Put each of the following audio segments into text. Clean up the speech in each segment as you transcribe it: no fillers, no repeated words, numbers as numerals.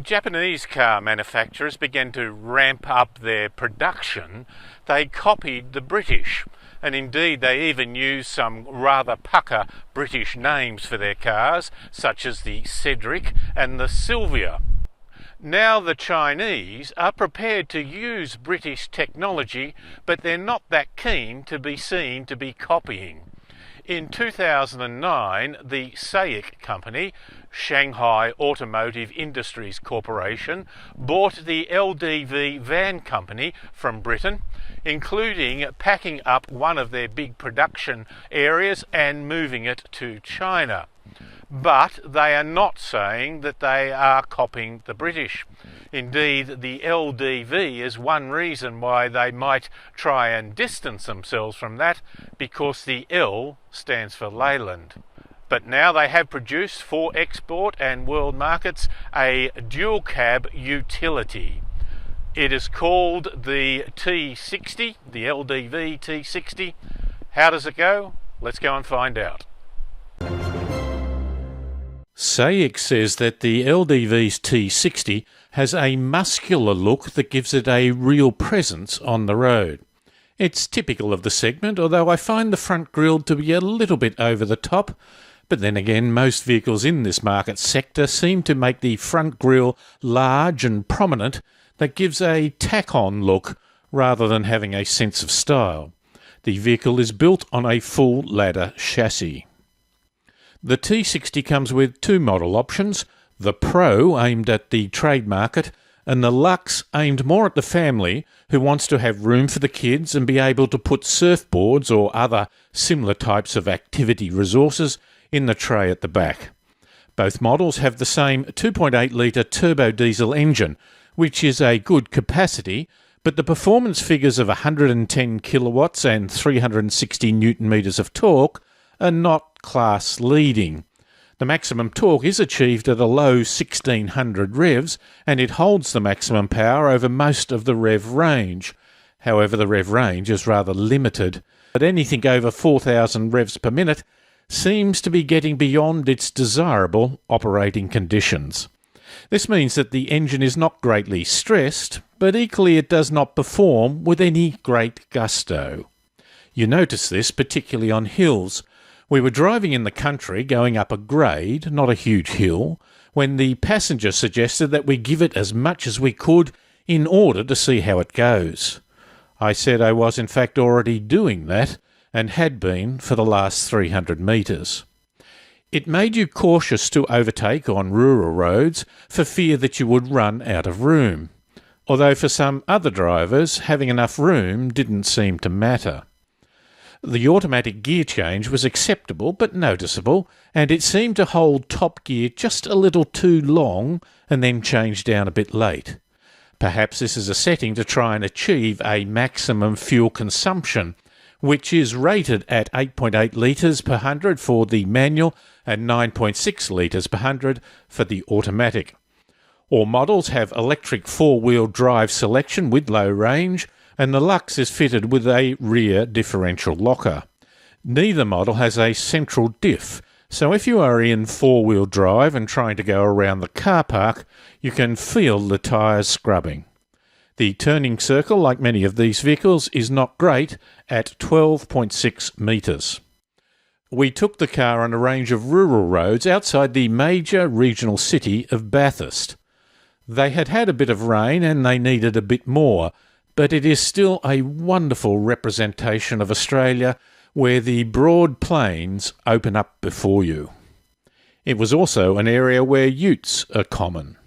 Japanese car manufacturers began to ramp up their production, they copied the British. And indeed they even used some rather pucker British names for their cars, such as the Cedric and the Sylvia. Now the Chinese are prepared to use British technology, but they're not that keen to be seen to be copying. In 2009, the SAIC company, Shanghai Automotive Industries Corporation, bought the LDV van company from Britain, including packing up one of their big production areas and moving it to China. But they are not saying that they are copying the British. Indeed, the LDV is one reason why they might try and distance themselves from that, because the L stands for Leyland. But now they have produced for export and world markets a dual cab utility. It is called the T60, the LDV T60. How does it go? Let's go and find out. SAIC says that the LDV's T60 has a muscular look that gives it a real presence on the road. It's typical of the segment, although I find the front grille to be a little bit over the top. But then again, most vehicles in this market sector seem to make the front grille large and prominent. That gives a tack-on look rather than having a sense of style. The vehicle is built on a full ladder chassis. The T60 comes with two model options, the Pro aimed at the trade market and the Luxe aimed more at the family who wants to have room for the kids and be able to put surfboards or other similar types of activity resources in the tray at the back. Both models have the same 2.8 litre turbo diesel engine, which is a good capacity, but the performance figures of 110 kilowatts and 360 newton metres of torque are not class leading. The maximum torque is achieved at a low 1600 revs, and it holds the maximum power over most of the rev range. However, the rev range is rather limited, but anything over 4000 revs per minute seems to be getting beyond its desirable operating conditions. This means that the engine is not greatly stressed, but equally it does not perform with any great gusto. You notice this particularly on hills. We were driving in the country going up a grade, not a huge hill, when the passenger suggested that we give it as much as we could in order to see how it goes. I said I was in fact already doing that, and had been for the last 300 metres. It made you cautious to overtake on rural roads for fear that you would run out of room, although for some other drivers having enough room didn't seem to matter. The automatic gear change was acceptable but noticeable, and it seemed to hold top gear just a little too long and then change down a bit late. Perhaps this is a setting to try and achieve a maximum fuel consumption, which is rated at 8.8 litres per 100 for the manual and 9.6 litres per 100 for the automatic. All models have electric four-wheel drive selection with low range, and the Luxe is fitted with a rear differential locker. Neither model has a central diff, so if you are in four-wheel drive and trying to go around the car park, you can feel the tyres scrubbing. The turning circle, like many of these vehicles, is not great at 12.6 metres. We took the car on a range of rural roads outside the major regional city of Bathurst. They had had a bit of rain and they needed a bit more, but it is still a wonderful representation of Australia where the broad plains open up before you. It was also an area where utes are common.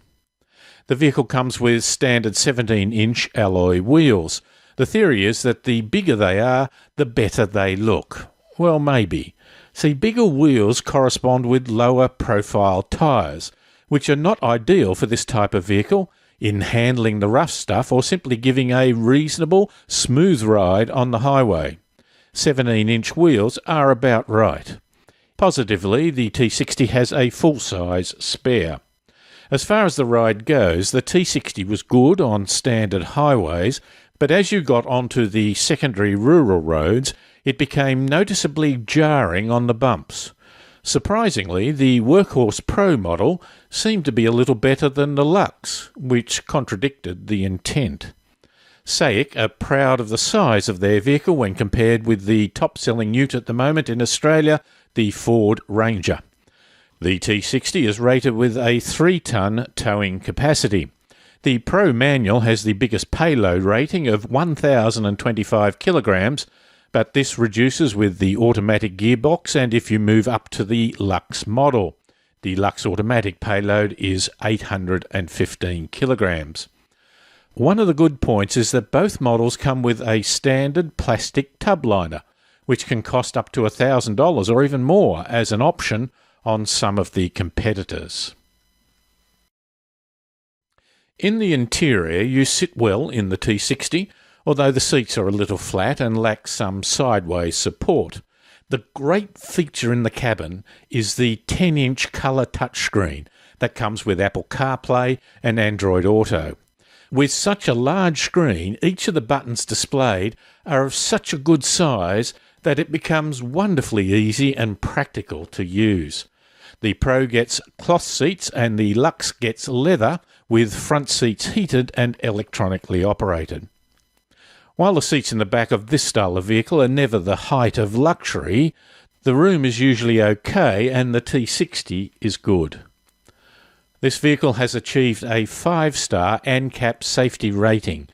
The vehicle comes with standard 17-inch alloy wheels. The theory is that the bigger they are, the better they look. Well, maybe. See, bigger wheels correspond with lower profile tyres, which are not ideal for this type of vehicle in handling the rough stuff or simply giving a reasonable, smooth ride on the highway. 17-inch wheels are about right. Positively, the T60 has a full-size spare. As far as the ride goes, the T60 was good on standard highways, but as you got onto the secondary rural roads, it became noticeably jarring on the bumps. Surprisingly, the Workhorse Pro model seemed to be a little better than the Lux, which contradicted the intent. SAIC are proud of the size of their vehicle when compared with the top-selling ute at the moment in Australia, the Ford Ranger. The T60 is rated with a 3-tonne towing capacity. The Pro manual has the biggest payload rating of 1,025 kilograms, but this reduces with the automatic gearbox and if you move up to the Lux model. The Lux automatic payload is 815 kilograms. One of the good points is that both models come with a standard plastic tub liner, which can cost up to $1,000 or even more as an option on some of the competitors. In the interior, you sit well in the T60, although the seats are a little flat and lack some sideways support. The great feature in the cabin is the 10-inch colour touchscreen that comes with Apple CarPlay and Android Auto. With such a large screen, each of the buttons displayed are of such a good size that it becomes wonderfully easy and practical to use. The Pro gets cloth seats and the Lux gets leather with front seats heated and electronically operated. While the seats in the back of this style of vehicle are never the height of luxury, the room is usually okay and the T60 is good. This vehicle has achieved a 5-star ANCAP safety rating.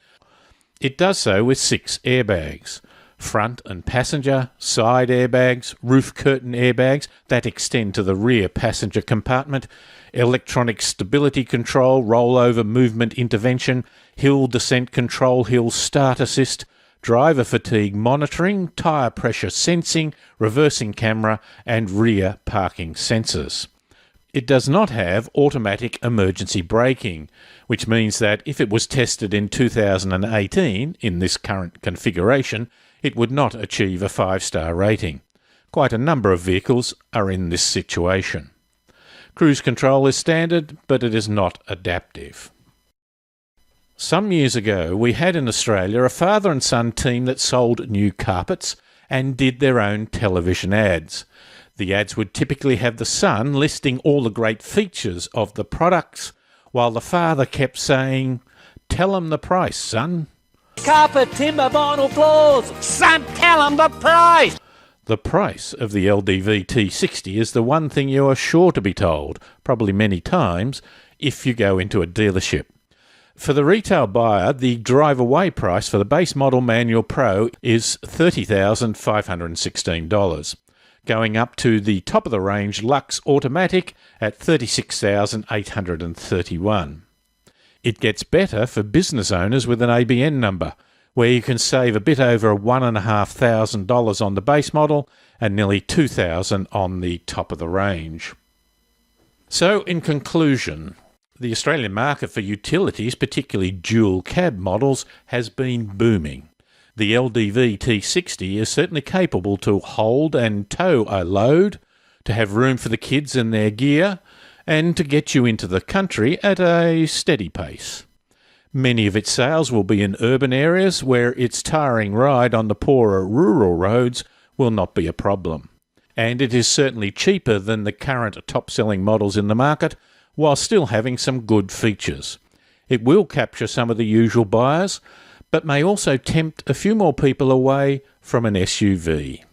It does so with 6 airbags. Front and passenger, side airbags, roof curtain airbags that extend to the rear passenger compartment, electronic stability control, rollover movement intervention, hill descent control, hill start assist, driver fatigue monitoring, tyre pressure sensing, reversing camera and rear parking sensors. It does not have automatic emergency braking, which means that if it was tested in 2018 in this current configuration, it would not achieve a 5-star rating. Quite a number of vehicles are in this situation. Cruise control is standard, but it is not adaptive. Some years ago, we had in Australia a father and son team that sold new carpets and did their own television ads. The ads would typically have the son listing all the great features of the products, while the father kept saying, "Tell 'em the price, son." Carpet, timber, vinyl floors. Son, tell 'em the price. The price of the LDV T60 is the one thing you are sure to be told, probably many times, if you go into a dealership. For the retail buyer, the drive-away price for the base model Manual Pro is $30,516, going up to the top-of-the-range Lux Automatic at $36,831. It gets better for business owners with an ABN number, where you can save a bit over $1,500 on the base model and nearly $2,000 on the top of the range. So, in conclusion, the Australian market for utilities, particularly dual cab models, has been booming. The LDV T60 is certainly capable to hold and tow a load, to have room for the kids and their gear, and to get you into the country at a steady pace. Many of its sales will be in urban areas where its tiring ride on the poorer rural roads will not be a problem. And it is certainly cheaper than the current top-selling models in the market, while still having some good features. It will capture some of the usual buyers, but may also tempt a few more people away from an SUV.